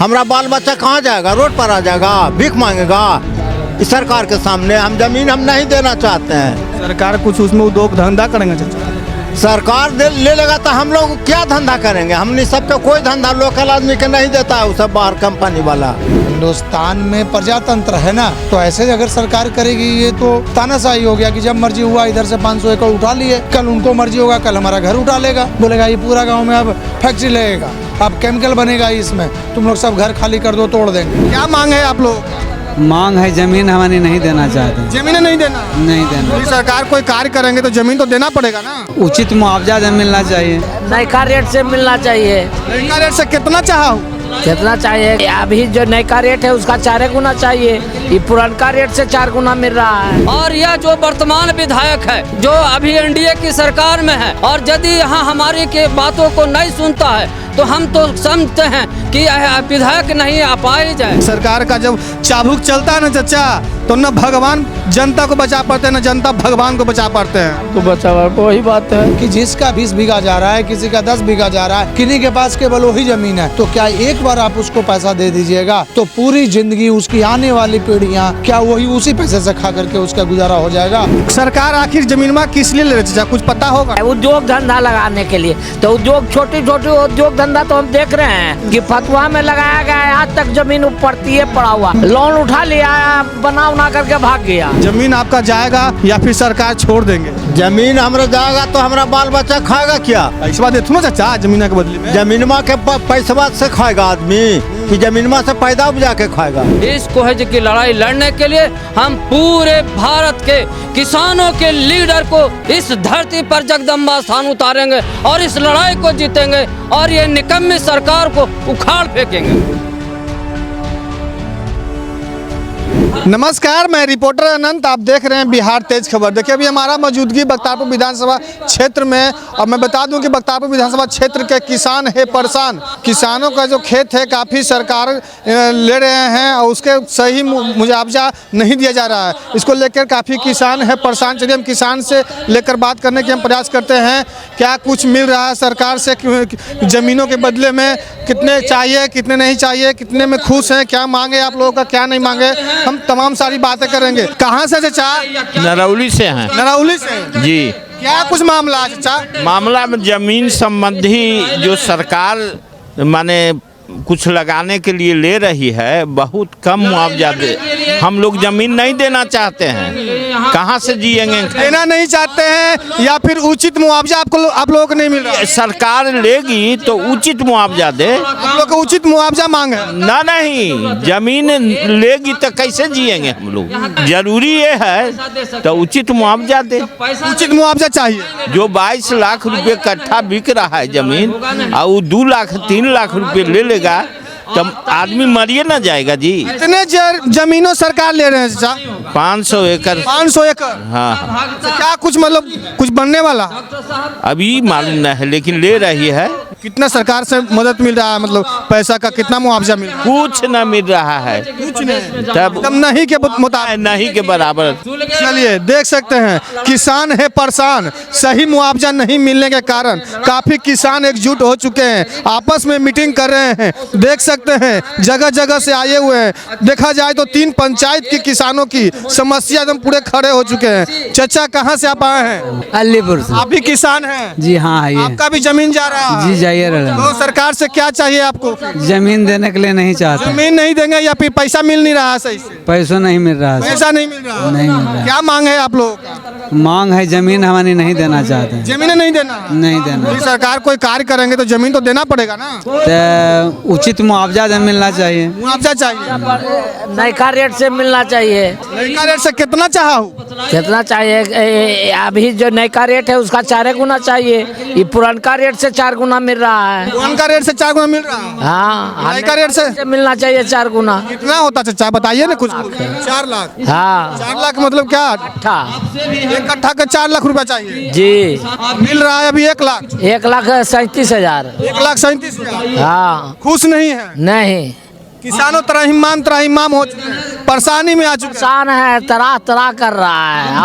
हमारा बाल बच्चा कहाँ जाएगा? रोड पर आ जाएगा, भीख मांगेगा इस सरकार के सामने। हम जमीन हम नहीं देना चाहते हैं। सरकार कुछ उसमें उद्योग धंधा करेंगे चाचा? सरकार ले लेगा तो हम लोग क्या धंधा करेंगे? हमने सबका कोई धंधा लोकल आदमी के नहीं देता है, वो सब बाहर कंपनी वाला। हिंदुस्तान में प्रजातंत्र है ना, तो ऐसे अगर सरकार करेगी ये तो तानाशाही हो गया कि जब मर्जी हुआ इधर से 500 एकड़ उठा लिए, कल उनको मर्जी होगा कल हमारा घर उठा लेगा, बोलेगा ये पूरा गांव में अब फैक्ट्री लगेगा, अब केमिकल बनेगा इसमें, तुम लोग सब घर खाली कर दो, तोड़ देंगे। क्या मांग है आप लोग? मांग है जमीन हमारी नहीं देना चाहते। जमीन नहीं देना? नहीं देना। यदि सरकार कोई कार्य करेंगे तो जमीन तो देना पड़ेगा ना। उचित मुआवजा मिलना चाहिए। नयका रेट से मिलना चाहिए। नयका रेट से कितना चाहा? कितना चाहिए? अभी जो नयका रेट है उसका 4 गुना चाहिए, ये पुरानका रेट से 4 गुना मिल रहा है। और यह जो वर्तमान विधायक है जो अभी एनडीए की सरकार में है, और यदि यहाँ हमारी के बातों को नहीं सुनता है तो हम तो समझते हैं कि यह विधायक नहीं आ पाई जाए। सरकार का जब चाबुक चलता है ना चाचा, तो न भगवान जनता को बचा पाते हैं, न जनता भगवान को बचा पाते हैं। तो बचा वही बात है कि जिसका 20 बीघा जा रहा है, किसी का 10 बीघा जा रहा है, किन्हीं के पास केवल वही जमीन है, तो क्या एक बार आप उसको पैसा दे दीजिएगा तो पूरी जिंदगी उसकी आने वाली पीढ़ियां क्या वही उसी पैसे से खा करके उसका गुजारा हो जाएगा? सरकार आखिर जमीन में किस लिए ले रही है, कुछ पता होगा? उद्योग धंधा लगाने के लिए। तो उद्योग छोटी छोटी उद्योग धंधा तो हम देख रहे हैं कि फतुहा में लगाया गया है, आज तक जमीन पड़ती है पड़ा हुआ, लोन उठा लिया, बना करके भाग गया। जमीन आपका जाएगा या फिर सरकार छोड़ देंगे? जमीन हमारा जाएगा तो हमारा बाल बच्चा खाएगा क्या? पैसा देते ना चाचा जमीन के बदले में? जमीनमा के पैसा से खाएगा आदमी कि जमीनमा से पैदा उपजा के खाएगा? इस कोहज की लड़ाई लड़ने के लिए हम पूरे भारत के किसानों के लीडर को इस धरती पर जगदम्बा स्थान उतारेंगे और इस लड़ाई को जीतेंगे और ये निकम्मी सरकार को उखाड़ फेंकेंगे। नमस्कार, मैं रिपोर्टर अनंत, आप देख रहे हैं बिहार तेज खबर। देखिए अभी हमारा मौजूदगी बख्तियारपुर विधानसभा क्षेत्र में, और मैं बता दूं कि बख्तियारपुर विधानसभा क्षेत्र के किसान है परेशान। किसानों का जो खेत है काफ़ी सरकार ले रहे हैं और उसके सही मुआवजा नहीं दिया जा रहा है। इसको लेकर काफ़ी किसान है परेशान। चलिए हम किसान से लेकर बात करने के हम प्रयास करते हैं, क्या कुछ मिल रहा है सरकार से, ज़मीनों के बदले में कितने चाहिए, कितने नहीं चाहिए, कितने में खुश हैं, क्या मांगे आप लोगों का, क्या नहीं मांगे, हम तमाम सारी बातें करेंगे। कहाँ से चाचा? नरौली से हैं। नरौली से जी। क्या कुछ मामला है चाचा? मामला में जमीन संबंधी जो सरकार माने कुछ लगाने के लिए ले रही है, बहुत कम मुआवजा दे। हम लोग जमीन नहीं देना चाहते हैं, कहाँ से जिएंगे? देना नहीं चाहते हैं या फिर उचित मुआवजा आप लोगों को नहीं मिल रहा? सरकार लेगी तो उचित मुआवजा दे। आप लोग को उचित मुआवजा मांग है ना? नहीं, जमीन लेगी तो कैसे जिएंगे हम लोग? जरूरी ये है तो उचित मुआवजा दे। उचित मुआवजा चाहिए। जो 22 लाख रुपए कट्ठा बिक रहा है जमीन, और वो 2 लाख 3 लाख रुपए ले लेगा तो आदमी मरिए ना जाएगा जी। इतने जमीनों सरकार ले रहे हैं चाचा? 500 एकड़। 500 एकड़? हाँ। तो क्या कुछ मतलब कुछ बनने वाला? अभी मालूम नहीं है, लेकिन ले रही है। कितना सरकार से मदद मिल रहा है, मतलब पैसा का कितना मुआवजा मिल रहा है? कुछ न मिल रहा है, कुछ नहीं, तब नहीं के मुताबिक, नहीं के बराबर। चलिए देख सकते हैं किसान है परेशान। सही मुआवजा नहीं मिलने के कारण काफी किसान एकजुट हो चुके हैं, आपस में मीटिंग कर रहे हैं। देख सकते हैं जगह जगह से आए हुए हैं। देखा जाए तो 3 पंचायत के किसानों की समस्या एकदम पूरे खड़े हो चुके हैं। चाचा कहाँ से आप आए हैं? अलीपुर से। आप भी किसान हैं? जी हाँ है। आपका भी जमीन जा रहा है? जी जाइए। तो सरकार से क्या चाहिए आपको? जमीन देने के लिए नहीं चाहते। जमीन नहीं देंगे या फिर पैसा मिल नहीं रहा है सही से? पैसों नहीं मिल रहा है। पैसा नहीं मिल रहा? नहीं मिल रहा। क्या मांग है आप लोगों का? मांग है जमीन हमारी नहीं देना चाहते। जमीन नहीं देना? नहीं देना। यदि सरकार कोई कार्य करेंगे तो जमीन तो देना पड़ेगा ना। तो उचित मुआवजा मिलना चाहिए। मुआवजा चाहिए। नयका रेट से मिलना चाहिए। नयका रेट से कितना चाहा? कितना चाहिए? अभी जो नयका रेट है उसका 4 गुना चाहिए, ये पुरानका रेट से 4 गुना मिल रहा है। पुरानका रेट से 4 गुना मिल रहा है? हाँ। नयका रेट से मिलना चाहिए 4 गुना। कितना होता चाचा बताइए ना कुछ? 4 लाख? हाँ। 4 लाख मतलब क्या? एक कट्ठा का 4 लाख रुपया चाहिए जी। मिल रहा है अभी 1 लाख। 1,37,000। 1,37,000। हाँ। खुश नहीं है? नहीं। किसानों त्राहिमाम हो चुके हैं, परेशानी में आ चुके हैं। किसान है तरह तरह कर रहा है,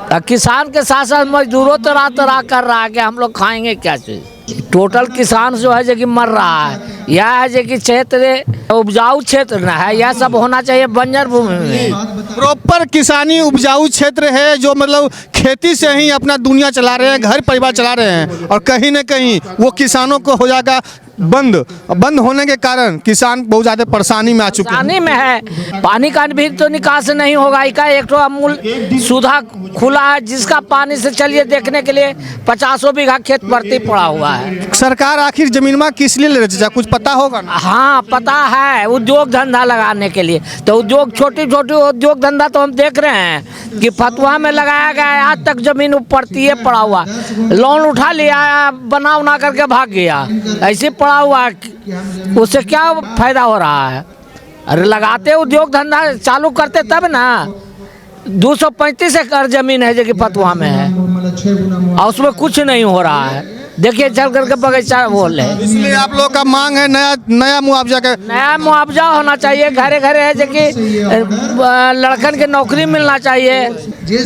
और किसान के साथ साथ मजदूरों तरह तरह कर रहा है कि हम लोग खाएंगे क्या चीज। टोटल किसान जो है जो कि मर रहा है। यह है जो कि क्षेत्र उपजाऊ क्षेत्र न है, यह सब होना चाहिए बंजर भूमि में। प्रॉपर किसानी उपजाऊ क्षेत्र है, जो मतलब खेती से ही अपना दुनिया चला रहे हैं, घर परिवार चला रहे हैं, और कहीं न कहीं वो किसानों को हो जाएगा बंद होने के कारण किसान बहुत ज़्यादा परेशानी में आ चुके हैं। पानी में है, पानी का भी तो निकास नहीं होगा। एक तो अमूल सुधा खुला है जिसका पानी से चलिए देखने के लिए 50 बीघा खेत भर्ती पड़ा हुआ है। सरकार आखिर जमीन में किस लिए ले रही है, कुछ पता होगा ना? हाँ पता है, उद्योग धंधा लगाने के लिए। तो उद्योग छोटी छोटी उद्योग धंधा तो हम देख रहे हैं कि फतवा में लगाया गया है। आज तक जमीन उपरती पड़ा हुआ, लोन उठा लिया, बना उना करके भाग गया, ऐसे पड़ा हुआ। उससे क्या फायदा हो रहा है? अरे लगाते उद्योग धंधा चालू करते तब ना। 235 एकड़ जमीन है जो कि फतवा में है और उसमें कुछ नहीं हो रहा है। देखिए चल करके बगीचा बोल रहे। इसलिए आप लोग का मांग है नया मुआवजा का, नया मुआवजा होना चाहिए। घरे घरे है जो कि लड़कन के नौकरी मिलना चाहिए।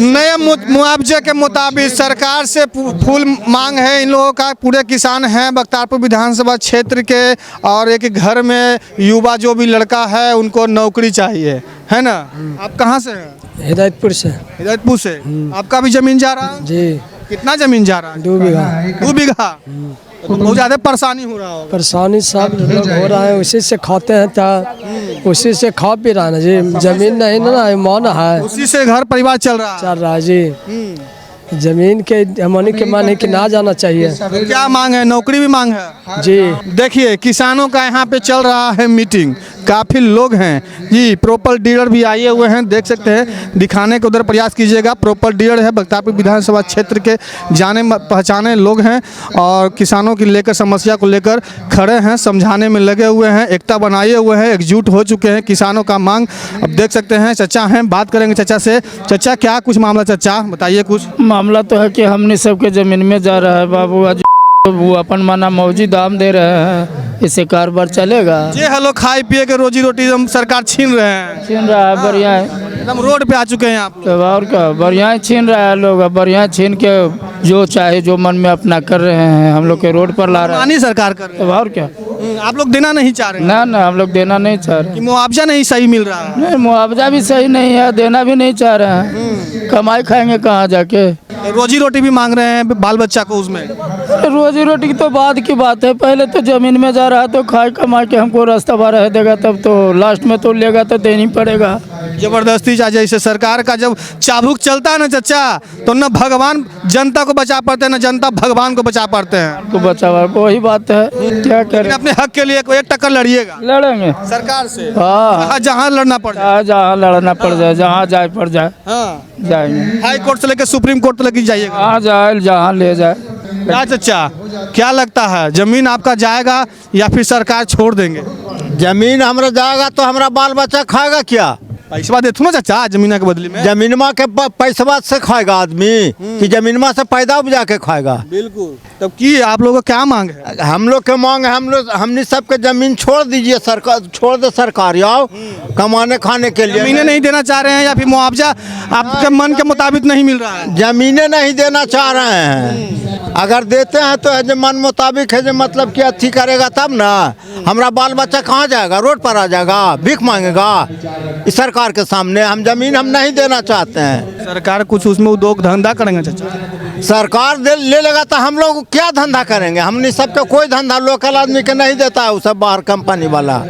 नए मुआवजे के मुताबिक सरकार से फुल मांग है इन लोगों का। पूरे किसान हैं बख्तियारपुर विधानसभा क्षेत्र के, और एक घर में युवा जो भी लड़का है उनको नौकरी चाहिए, है ना? आप कहाँ से हैं? हिदायतपुर से। हिदायतपुर से। आपका भी जमीन जा रहा है? जी। कितना जमीन जा रहा है? 2 बीघा। 2 बीघा। तो बहुत ज़्यादा परेशानी हो रहा होगा। परेशानी सब लोग हो रहा है, उसी से खाते हैं तो उसी से खा पी रहा है जी। जमीन नहीं ना मान है, उसी से घर परिवार चल रहा है जी। जमीन के हमनी के माने कि ना जाना चाहिए। क्या मांग है? नौकरी भी मांग है जी। देखिए किसानों का यहाँ पे चल रहा है मीटिंग, काफ़ी लोग हैं जी। प्रॉपर डीलर भी आए हुए हैं, देख सकते हैं, दिखाने के उधर प्रयास कीजिएगा। प्रॉपर डीलर है, बख्तियारपुर विधानसभा क्षेत्र के जाने पहचाने लोग हैं और किसानों की लेकर समस्या को लेकर खड़े हैं, समझाने में लगे हुए हैं, एकता बनाए हुए हैं, एकजुट हो चुके हैं किसानों का मांग। अब देख सकते हैं चचा हैं, बात करेंगे चचा से। चचा क्या कुछ मामला, चचा बताइए कुछ। मामला तो है कि हमने सबके ज़मीन में जा रहा है बाबू, आज वो अपन माना मौजी दाम दे रहे हैं, इससे कारोबार चलेगा? ये हेलो खाए पिए के रोजी रोटी हम सरकार छीन रहे हैं। छीन रहा है, बढ़िया है। एकदम रोड पे आ चुके हैं आप। तो और क्या, बढ़िया छीन रहा है लोग, बढ़िया छीन के जो चाहे जो मन में अपना कर रहे हैं, हम लोग के रोड पर ला रहे हैं। सरकार कर रहे हैं। तो और क्या, आप लोग देना नहीं चाह रहे? ना हम लोग देना नहीं चाह रहे। मुआवजा नहीं सही मिल रहा है? नहीं, मुआवजा भी सही नहीं है, देना भी नहीं चाह रहे हैं। कमाई खाएंगे कहाँ जाके? रोजी रोटी भी मांग रहे हैं बाल बच्चा को उसमें। रोजी रोटी की तो बाद की बात है, पहले तो जमीन में जा रहा है तो खाए कमा के हमको रास्ता बार रह देगा, तब तो लास्ट में तो लेगा तो देनी पड़ेगा। जबरदस्ती जैसे सरकार का जब चाबुक चलता है ना चचा, तो न भगवान जनता को बचा पाते हैं, न जनता भगवान को बचा पाते हैं। तो बचा वही बात है, क्या करें। अपने हक के लिए एक टक्कर लड़िएगा, लड़ेंगे सरकार से। हाँ, जहाँ लड़ना पड़ जाए, जहाँ लड़ना पड़ जाए, जहाँ जाए पड़ जाए, हाँ जाएंगे। हाई कोर्ट से लेकर सुप्रीम कोर्ट तक जाइएगा, जहाँ जाए जहाँ ले जाए। क्या चचा क्या लगता है, जमीन आपका जाएगा या फिर सरकार छोड़ देंगे? जमीन हमारा जाएगा तो हमारा बाल बच्चा खाएगा क्या? पैसा देते ना चाचा जमीन के बदले में। जमीनमा के पैसा से खाएगा आदमी कि जमीनमा से पैदा उपजा के खाएगा? बिल्कुल। तब की आप लोगों का क्या मांग है? हम लोग के मांग है, हमने सबके जमीन छोड़ दीजिए, सरकार छोड़ दे, सरकार आओ कमाने खाने के लिए। जमीनें नहीं देना चाह रहे हैं या फिर मुआवजा आपके मन के मुताबिक नहीं मिल रहा है? जमीनें नहीं देना चाह रहे हैं। अगर देते हैं तो है जो मन मुताबिक है, जो मतलब कि अच्छी करेगा तब ना। हमारा बाल बच्चा कहाँ जाएगा? रोड पर आ जाएगा, भीख मांगेगा इस सरकार के सामने। हम जमीन हम नहीं देना चाहते हैं। सरकार कुछ उसमें उद्योग धंधा करेंगे चाचा? सरकार ले लेगा तो हम लोग क्या धंधा करेंगे? हमने सबका कोई धंधा लोकल आदमी के नहीं देता है, वो सब बाहर कंपनी वाला।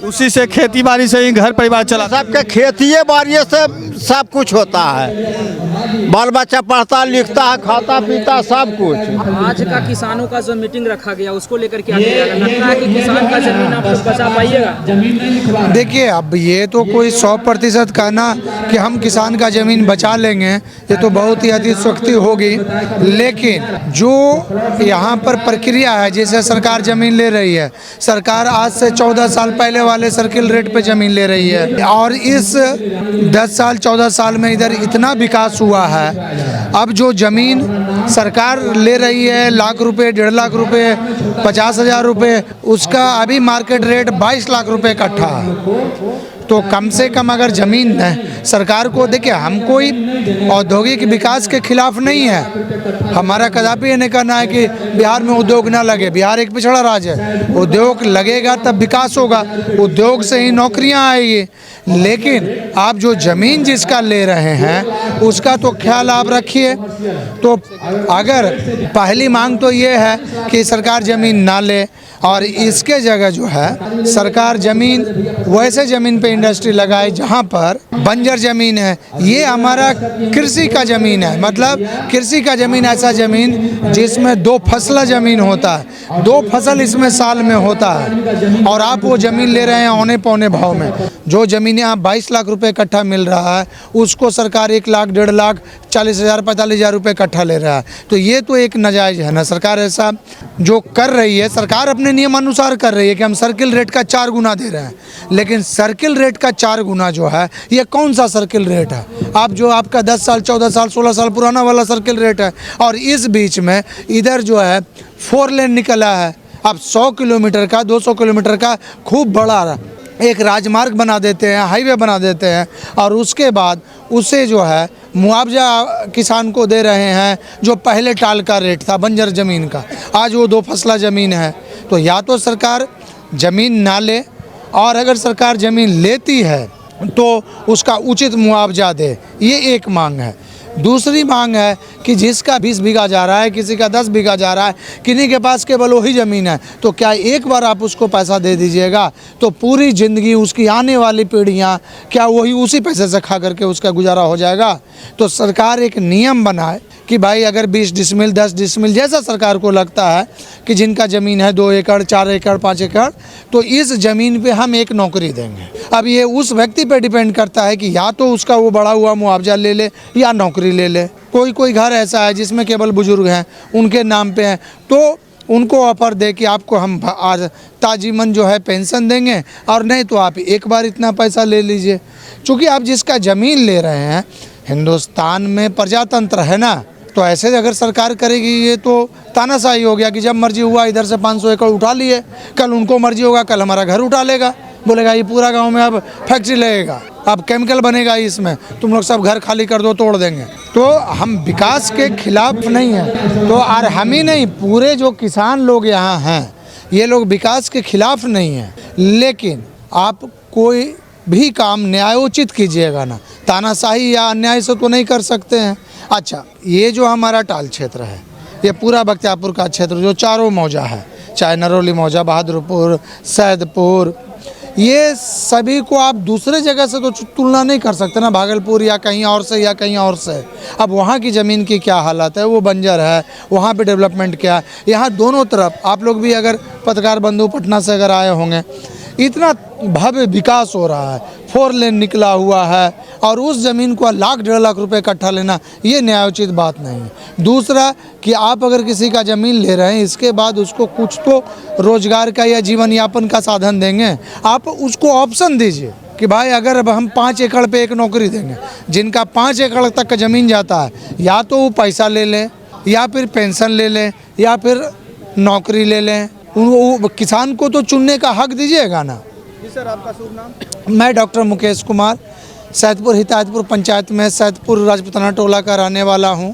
उसी से खेती बाड़ी से ही घर परिवार चला। सबके खेती बाड़ी से सब कुछ होता है, बाल बच्चा पढ़ता लिखता है, खाता पीता सब कुछ। आज का किसानों का जो मीटिंग रखा गया उसको लेकर क्या लगता है कि किसान का जमीन आप लोग बचा पाइएगा? देखिए अब ये तो कोई 100% कहना कि हम किसान का ज़मीन बचा लेंगे, ये तो बहुत ही अतिशयोक्ति होगी। लेकिन जो यहाँ पर प्रक्रिया है, जैसे सरकार ज़मीन ले रही है, सरकार आज से 14 साल पहले वाले सर्किल रेट पे ज़मीन ले रही है, और इस 10 साल 14 साल में इधर इतना विकास हुआ है। अब जो ज़मीन सरकार ले रही है लाख रुपए, 1.5 लाख रुपए, 50,000 रुपये, उसका अभी मार्केट रेट 22 लाख रुपए कट्ठा है। तो कम से कम अगर ज़मीन सरकार को, देखिए हम कोई औद्योगिक विकास के खिलाफ नहीं है। हमारा कदापि ये नहीं कहना है कि बिहार में उद्योग ना लगे। बिहार एक पिछड़ा राज्य है, उद्योग लगेगा तब विकास होगा, उद्योग से ही नौकरियां आएगी। लेकिन आप जो ज़मीन जिसका ले रहे हैं उसका तो ख्याल आप रखिए। तो अगर पहली मांग तो ये है कि सरकार ज़मीन ना ले और इसके जगह जो है सरकार ज़मीन वैसे ज़मीन पे इंडस्ट्री लगाए जहाँ पर बंजर ज़मीन है। ये हमारा कृषि का ज़मीन है, मतलब कृषि का ज़मीन ऐसा ज़मीन जिसमें 2 फसल ज़मीन होता है, 2 फसल इसमें साल में होता है और आप वो ज़मीन ले रहे हैं औने पौने भाव में। जो ज़मीन यहाँ 22 लाख रुपए कट्ठा मिल रहा है उसको सरकार 1 लाख 1.5 लाख 40,000 45,000 रुपये कट्ठा ले रहा है। तो ये तो एक नाजायज़ है ना। सरकार ऐसा जो कर रही है, सरकार अपने नियमानुसार कर रही है कि हम सर्किल रेट का 4 गुना दे रहे हैं, लेकिन सर्किल रेट का 4 गुना जो है ये कौन सा सर्किल रेट है? आप जो आपका 10 साल 14 साल 16 साल पुराना वाला सर्किल रेट है और इस बीच में इधर जो है 4 लेन निकला है। अब 100 किलोमीटर का 200 किलोमीटर का खूब बड़ा एक राजमार्ग बना देते हैं, हाईवे बना देते हैं और उसके बाद उसे जो है मुआवजा किसान को दे रहे हैं जो पहले टाल का रेट था बंजर ज़मीन का, आज वो 2 फसला ज़मीन है। तो या तो सरकार ज़मीन ना ले और अगर सरकार ज़मीन लेती है तो उसका उचित मुआवजा दे, ये एक मांग है। दूसरी मांग है कि जिसका 20 बीघा जा रहा है, किसी का 10 बीघा जा रहा है, किन्हीं के पास केवल वही ज़मीन है, तो क्या एक बार आप उसको पैसा दे दीजिएगा तो पूरी ज़िंदगी उसकी आने वाली पीढ़ियां क्या वही उसी पैसे से खा करके उसका गुजारा हो जाएगा? तो सरकार एक नियम बनाए कि भाई अगर 20 डिसमिल 10 डिसमिल जैसा सरकार को लगता है कि जिनका ज़मीन है 2 एकड़ 4 एकड़ 5 एकड़, तो इस ज़मीन पे हम एक नौकरी देंगे। अब ये उस व्यक्ति पे डिपेंड करता है कि या तो उसका वो बढ़ा हुआ मुआवजा ले ले या नौकरी ले ले। कोई घर ऐसा है जिसमें केवल बुजुर्ग हैं, उनके नाम पे हैं, तो उनको ऑफर दे कि आपको हम आज ताजीमन जो है पेंशन देंगे और नहीं तो आप एक बार इतना पैसा ले लीजिए। चूँकि आप जिसका ज़मीन ले रहे हैं, हिंदुस्तान में प्रजातंत्र है ना, तो ऐसे अगर सरकार करेगी ये तो तानाशाही हो गया कि जब मर्जी हुआ इधर से 500 एकड़ उठा लिए, कल उनको मर्जी होगा कल हमारा घर उठा लेगा, बोलेगा ये पूरा गांव में अब फैक्ट्री लगेगा, अब केमिकल बनेगा इसमें, तुम लोग सब घर खाली कर दो, तोड़ देंगे। तो हम विकास के खिलाफ नहीं हैं, तो और हम ही नहीं पूरे जो किसान लोग यहाँ हैं ये लोग विकास के खिलाफ नहीं हैं, लेकिन आप कोई भी काम न्यायोचित कीजिएगा ना, तानाशाही या अन्याय से तो नहीं कर सकते हैं। अच्छा, ये जो हमारा टाल क्षेत्र है, ये पूरा बख्तियारपुर का क्षेत्र जो चारों मौजा है, चाहे नरौली मौजा, बहादुरपुर, सैदपुर, ये सभी को आप दूसरे जगह से तो तुलना नहीं कर सकते ना, भागलपुर या कहीं और से या कहीं और से। अब वहाँ की ज़मीन की क्या हालत है, वो बंजर है, वहाँ पे डेवलपमेंट क्या है। यहाँ दोनों तरफ आप लोग भी अगर पत्रकार बंधु पटना से अगर आए होंगे, इतना भव्य विकास हो रहा है, 4 लेन निकला हुआ है और उस ज़मीन को 1 लाख 1.5 लाख रुपए कट्ठा लेना ये न्यायोचित बात नहीं है। दूसरा कि आप अगर किसी का ज़मीन ले रहे हैं, इसके बाद उसको कुछ तो रोजगार का या जीवन यापन का साधन देंगे, आप उसको ऑप्शन दीजिए कि भाई अगर अब हम 5 एकड़ पे एक नौकरी देंगे, जिनका 5 एकड़ तक का ज़मीन जाता है, या तो वो पैसा ले लें या फिर पेंशन ले लें या फिर नौकरी ले लें, वो किसान को तो चुनने का हक दीजिएगा ना। जी सर, आपका शुभ नाम? मैं डॉक्टर मुकेश कुमार, सैदपुर हिदायतपुर पंचायत में सैदपुर राजपुताना टोला का रहने वाला हूं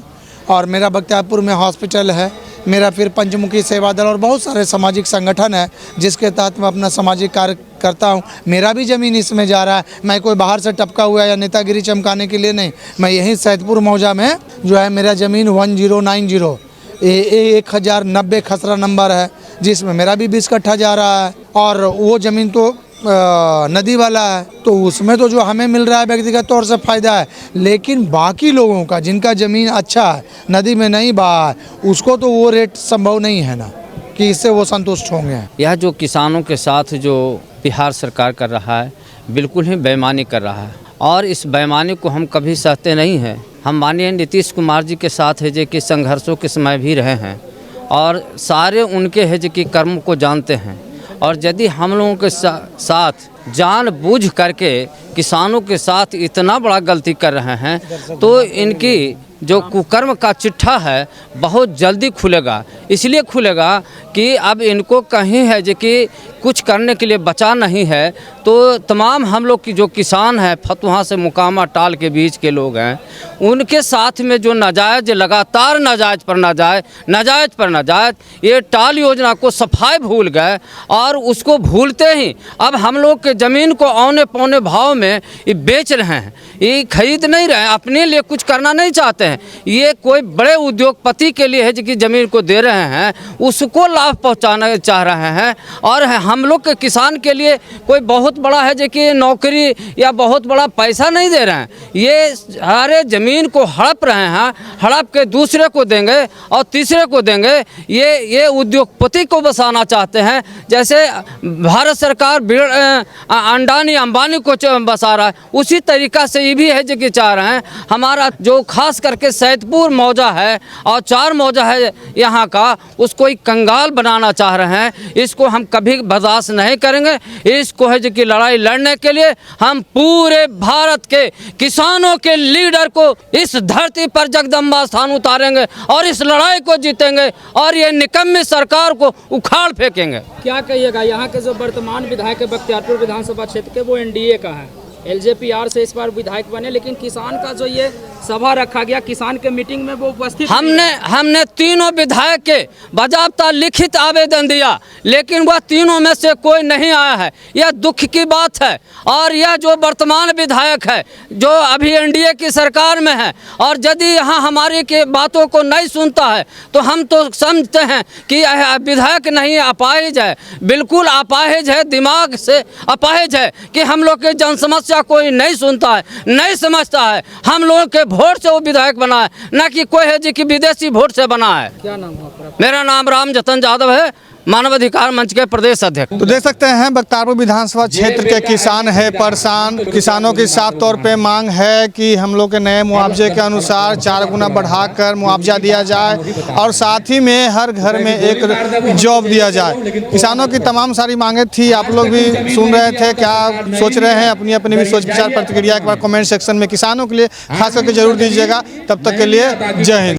और मेरा बख्तियारपुर में हॉस्पिटल है। मेरा फिर पंचमुखी सेवा दल और बहुत सारे सामाजिक संगठन है जिसके तहत मैं अपना सामाजिक कार्य करता हूं। मेरा भी ज़मीन इसमें जा रहा है, मैं कोई बाहर से टपका हुआ या नेतागिरी चमकाने के लिए नहीं, मैं यहीं सैदपुर मौजा में जो है मेरा ज़मीन 1090 1090 खसरा नंबर है, जिसमें मेरा भी 20 कट्ठा जा रहा है और वो ज़मीन तो नदी वाला है, तो उसमें तो जो हमें मिल रहा है व्यक्तिगत तौर से फ़ायदा है, लेकिन बाकी लोगों का जिनका ज़मीन अच्छा है, नदी में नहीं बहा है, उसको तो वो रेट संभव नहीं है ना कि इससे वो संतुष्ट होंगे। यह जो किसानों के साथ जो बिहार सरकार कर रहा है बिल्कुल ही बेईमानी कर रहा है और इस बेईमानी को हम कभी सहते नहीं हैं। हम माननीय नीतीश कुमार जी के साथ है जो कि संघर्षों के समय भी रहे हैं और सारे उनके है जो कि कर्म को जानते हैं, और यदि हम लोगों के साथ जानबूझ करके किसानों के साथ इतना बड़ा गलती कर रहे हैं तो इनकी जो कुकर्म का चिट्ठा है बहुत जल्दी खुलेगा। इसलिए खुलेगा कि अब इनको कहीं है जो कि कुछ करने के लिए बचा नहीं है, तो तमाम हम लोग की जो किसान हैं फतुहा से मुकामा टाल के बीच के लोग हैं, उनके साथ में जो नाजायज लगातार नाजायज पर नाजायज ये टाल योजना को सफाई भूल गए और उसको भूलते ही अब हम लोग के ज़मीन को औने पौने भाव में ये बेच रहे हैं, ये खरीद नहीं रहे हैं, अपने लिए कुछ करना नहीं चाहते हैं। ये कोई बड़े उद्योगपति के लिए है जो कि ज़मीन को दे रहे हैं, उसको लाभ पहुंचाना चाह रहे हैं। और हम लोग के किसान के लिए कोई बहुत बड़ा है जो कि नौकरी या बहुत बड़ा पैसा नहीं दे रहे हैं, ये सारे ज़मीन को हड़प रहे हैं, हड़प के दूसरे को देंगे और तीसरे को देंगे। ये उद्योगपति को बसाना चाहते हैं, जैसे भारत सरकार अंडानी अंबानी को बसा रहा है, उसी तरीक़ा से ये भी है जो कि चाह रहे हैं। हमारा जो खास करके सैदपुर मौजा है और 4 मौजा है यहाँ का, उसको एक कंगाल बनाना चाह रहे हैं। इसको हम कभी बर्दाश्त नहीं करेंगे। इसको है जो कि लड़ाई लड़ने के लिए हम पूरे भारत के किसानों के लीडर को इस धरती पर जगदम्बा स्थान उतारेंगे और इस लड़ाई को जीतेंगे और ये निकम्मी सरकार को उखाड़ फेंकेंगे। क्या कहिएगा, यहाँ के जो वर्तमान विधायक है बख्तियारपुर विधानसभा क्षेत्र के, वो एनडीए का है, एलजेपीआर से इस बार विधायक बने, लेकिन किसान का जो ये सभा रखा गया, किसान के मीटिंग में वो उपस्थित हमने तीनों विधायक के बाज़ाब्ता लिखित आवेदन दिया, लेकिन वह तीनों में से कोई नहीं आया है। यह दुख की बात है। और यह जो वर्तमान विधायक है जो अभी एनडीए की सरकार में है, और यदि यहाँ हमारी के बातों को नहीं सुनता है तो हम तो समझते हैं कि यह विधायक नहीं अपाहिज है, बिल्कुल अपाहिज है, दिमाग से अपाहिज है कि हम लोग के जन समस्या कोई नहीं सुनता है, नहीं समझता है। हम लोगों के वोट से वो विधायक बना है, न कि कोई है जी कि विदेशी वोट से बना है। क्या नाम है आपका? मेरा नाम राम जतन यादव है, मानवाधिकार मंच के प्रदेश अध्यक्ष। तो देख सकते हैं बख्तियारपुर विधानसभा क्षेत्र के किसान है परेशान। किसानों की साफ तौर पे मांग है कि हम लोग के नए मुआवजे के अनुसार 4 गुना बढ़ाकर मुआवजा दिया जाए और साथ ही में हर घर में एक जॉब दिया जाए। किसानों की तमाम सारी मांगे थी, आप लोग भी सुन रहे थे, क्या सोच रहे हैं अपनी अपनी भी सोच विचार प्रतिक्रिया एक बार कमेंट सेक्शन में किसानों के लिए खास करके जरूर दीजिएगा। तब तक के लिए जय हिंद।